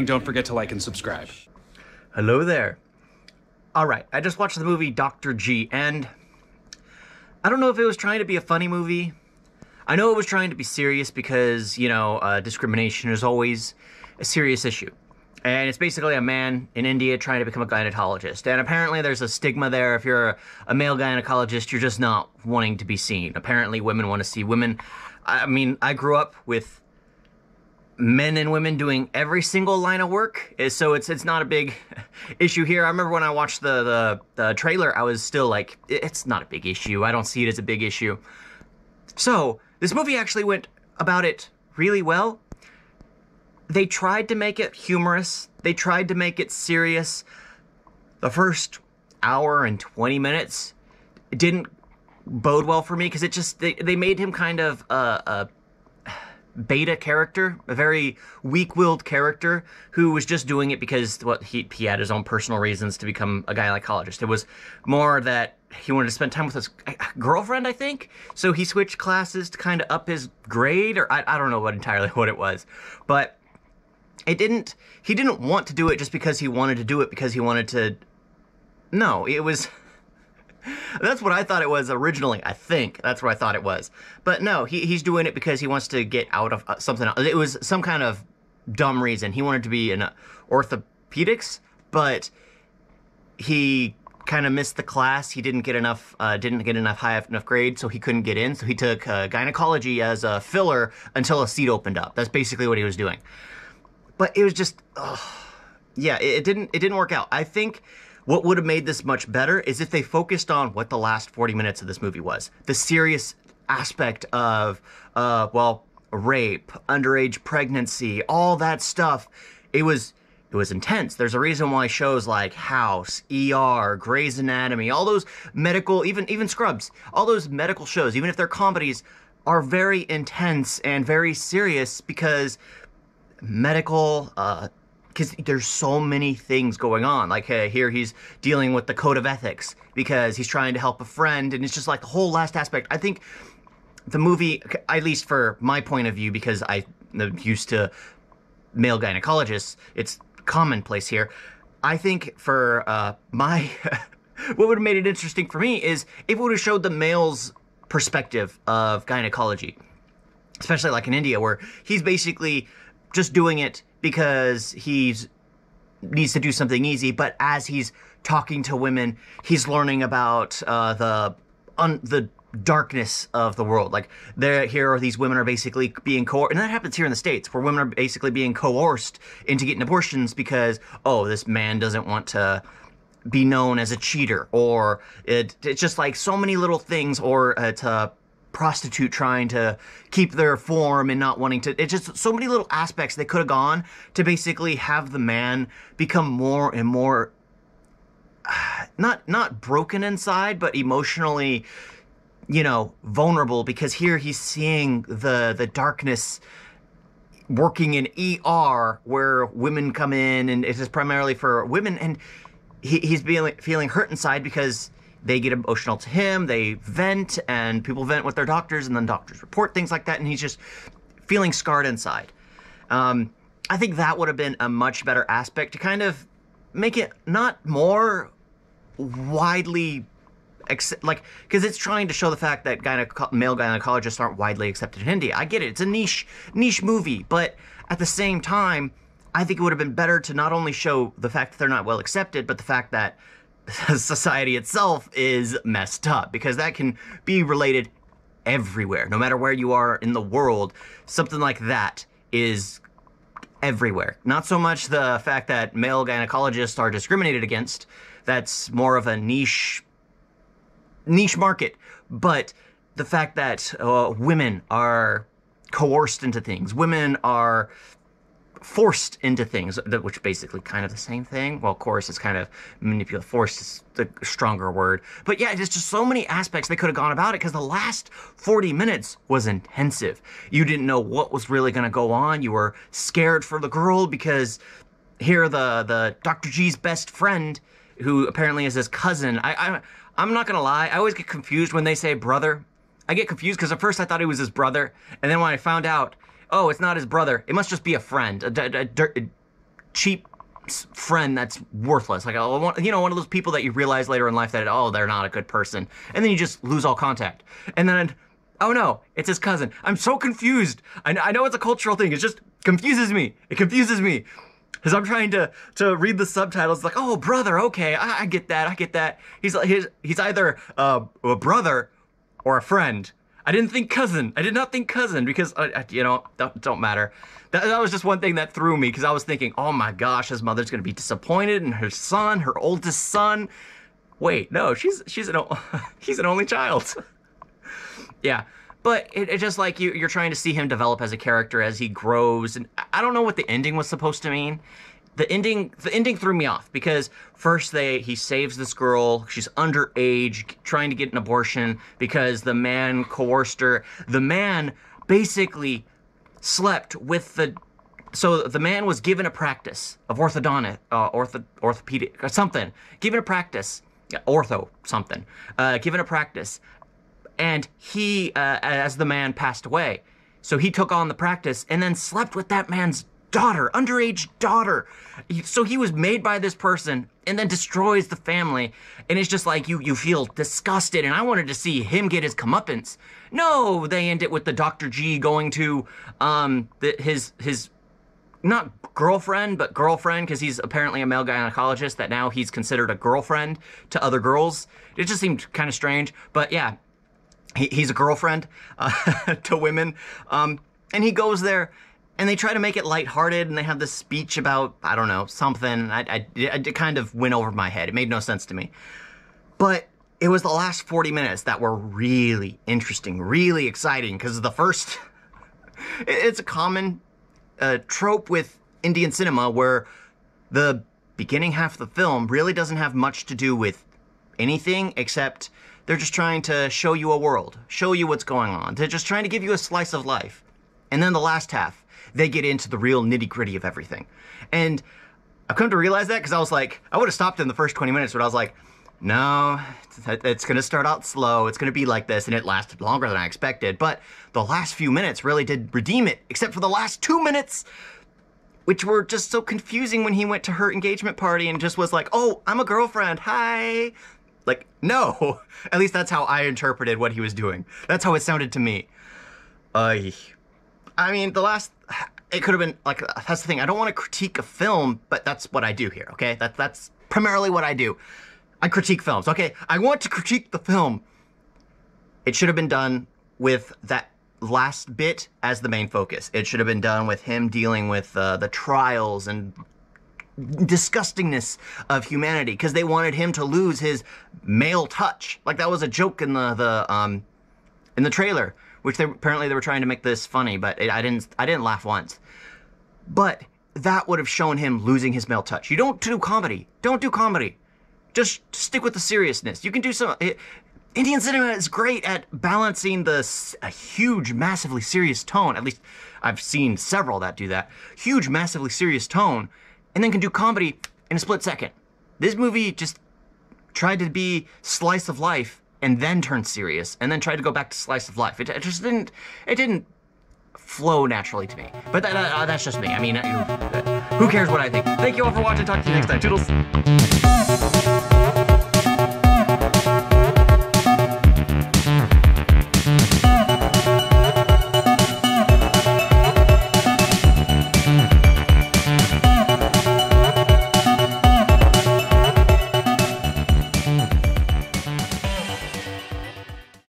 Don't forget to like and subscribe. Hello there. Alright, I just watched the movie Dr. G, and I don't know if it was trying to be a funny movie. I know it was trying to be serious because, you know, discrimination is always a serious issue. And it's basically a man in India trying to become a gynecologist. And apparently there's a stigma there. If you're a male gynecologist, you're just not wanting to be seen. Apparently women want to see women. I mean, I grew up with men and women doing every single line of work, so it's not a big issue here. I remember when I watched the trailer, I was still like, it's not a big issue. I don't see it as a big issue. So this movie actually went about it really well. They tried to make it humorous. They tried to make it serious. The first hour and 20 minutes, it didn't bode well for me because it just, they made him kind of a beta character, a very weak-willed character who was just doing it because he had his own personal reasons to become a gynecologist. It was more that he wanted to spend time with his girlfriend, I think. So he switched classes to kind of up his grade, or I don't know entirely what it was, but he didn't want to do it just because he wanted to do it because he wanted to. No, it was. That's what I thought it was originally, I think. That's what I thought it was. But no, he's doing it because he wants to get out of something else. It was some kind of dumb reason. He wanted to be in orthopedics, but he kind of missed the class. He didn't get enough high enough grade, so he couldn't get in. So he took gynecology as a filler until a seat opened up. That's basically what he was doing. But it was just, yeah, it didn't work out. I think what would have made this much better is if they focused on what the last 40 minutes of this movie was. The serious aspect of, well, rape, underage pregnancy, all that stuff. It was intense. There's a reason why shows like House, ER, Grey's Anatomy, all those medical, even Scrubs, all those medical shows, even if they're comedies, are very intense and very serious because medical, because there's so many things going on. Like here he's dealing with the code of ethics because he's trying to help a friend, and it's just like the whole last aspect. I think the movie, at least for my point of view, because I'm used to male gynecologists, it's commonplace here. I think for my what would have made it interesting for me is if it would have showed the male's perspective of gynecology, especially like in India, where he's basically just doing it because he's needs to do something easy, but as he's talking to women, he's learning about the darkness of the world. Like here are these women are basically being coerced, and that happens here in the States, where women are basically being coerced into getting abortions because, oh, this man doesn't want to be known as a cheater, or it's just like so many little things, or to prostitute trying to keep their form and not wanting to. It's just so many little aspects they could have gone to basically have the man become more and more not broken inside, but emotionally, you know, vulnerable, because here he's seeing the darkness working in ER where women come in, and it is primarily for women, and he's feeling hurt inside because they get emotional to him, they vent, and people vent with their doctors, and then doctors report things like that, and he's just feeling scarred inside. I think that would have been a much better aspect to kind of make it not more widely, because it's trying to show the fact that male gynecologists aren't widely accepted in India. I get it, it's a niche movie, but at the same time, I think it would have been better to not only show the fact that they're not well accepted, but the fact that society itself is messed up, because that can be related everywhere. No matter where you are in the world, something like that is everywhere. Not so much the fact that male gynecologists are discriminated against. That's more of a niche market. But the fact that women are coerced into things, women are forced into things, which basically kind of the same thing. Well, coerce is kind of manipulative. Forced is the stronger word. But yeah, there's just so many aspects they could have gone about it, because the last 40 minutes was intensive. You didn't know what was really going to go on. You were scared for the girl, because here the Dr. G's best friend, who apparently is his cousin. I'm not going to lie. I always get confused when they say brother. I get confused because at first I thought he was his brother, and then when I found out, oh, it's not his brother, it must just be a friend, a cheap friend that's worthless. Like, you know, one of those people that you realize later in life that, oh, they're not a good person. And then you just lose all contact. And then, oh no, it's his cousin. I'm so confused. I know it's a cultural thing. It just confuses me. It confuses me. Because I'm trying to read the subtitles, like, oh, brother, okay, I get that, I get that. He's either a brother or a friend. I didn't think cousin. I did not think cousin because, you know, don't matter. That was just one thing that threw me because I was thinking, oh my gosh, his mother's going to be disappointed in her son, her oldest son. Wait, no, he's an only child. Yeah, but it's just like you're trying to see him develop as a character as he grows, and I don't know what the ending was supposed to mean. The ending threw me off because first he saves this girl. She's underage, trying to get an abortion because the man coerced her. The man basically slept with so the man was given a practice of orthodontic, orthopedic or something. Given a practice, ortho something. Given a practice, and he, as the man passed away, so he took on the practice and then slept with that man's daughter, underage daughter. So he was made by this person and then destroys the family. And it's just like you feel disgusted. And I wanted to see him get his comeuppance. No, they end it with the Dr. G going to his not girlfriend, but girlfriend, because he's apparently a male gynecologist that now he's considered a girlfriend to other girls. It just seemed kind of strange. But yeah, he's a girlfriend to women. And he goes there. And they try to make it lighthearted, and they have this speech about, I don't know, something. It kind of went over my head. It made no sense to me. But it was the last 40 minutes that were really interesting, really exciting, because the first... It's a common trope with Indian cinema where the beginning half of the film really doesn't have much to do with anything except they're just trying to show you a world, show you what's going on. They're just trying to give you a slice of life. And then the last half, they get into the real nitty-gritty of everything. And I've come to realize that because I was like, I would have stopped in the first 20 minutes, but I was like, no, it's going to start out slow. It's going to be like this, and it lasted longer than I expected. But the last few minutes really did redeem it, except for the last 2 minutes, which were just so confusing when he went to her engagement party and just was like, oh, I'm a girlfriend, hi. Like, no. At least that's how I interpreted what he was doing. That's how it sounded to me. I mean, it could have been, like, that's the thing. I don't want to critique a film, but that's what I do here, okay? That's primarily what I do. I critique films, okay? I want to critique the film. It should have been done with that last bit as the main focus. It should have been done with him dealing with the trials and disgustingness of humanity, because they wanted him to lose his male touch. Like, that was a joke in the trailer. Which apparently they were trying to make this funny, but I didn't laugh once. But that would have shown him losing his male touch. You don't do comedy. Don't do comedy. Just stick with the seriousness. You can do some... Indian cinema is great at balancing a huge, massively serious tone. At least I've seen several that do that. Huge, massively serious tone, and then can do comedy in a split second. This movie just tried to be slice of life and then turned serious, and then tried to go back to slice of life. It just didn't flow naturally to me. But that's just me. I mean, who cares what I think? Thank you all for watching. Talk to you next time. Toodles.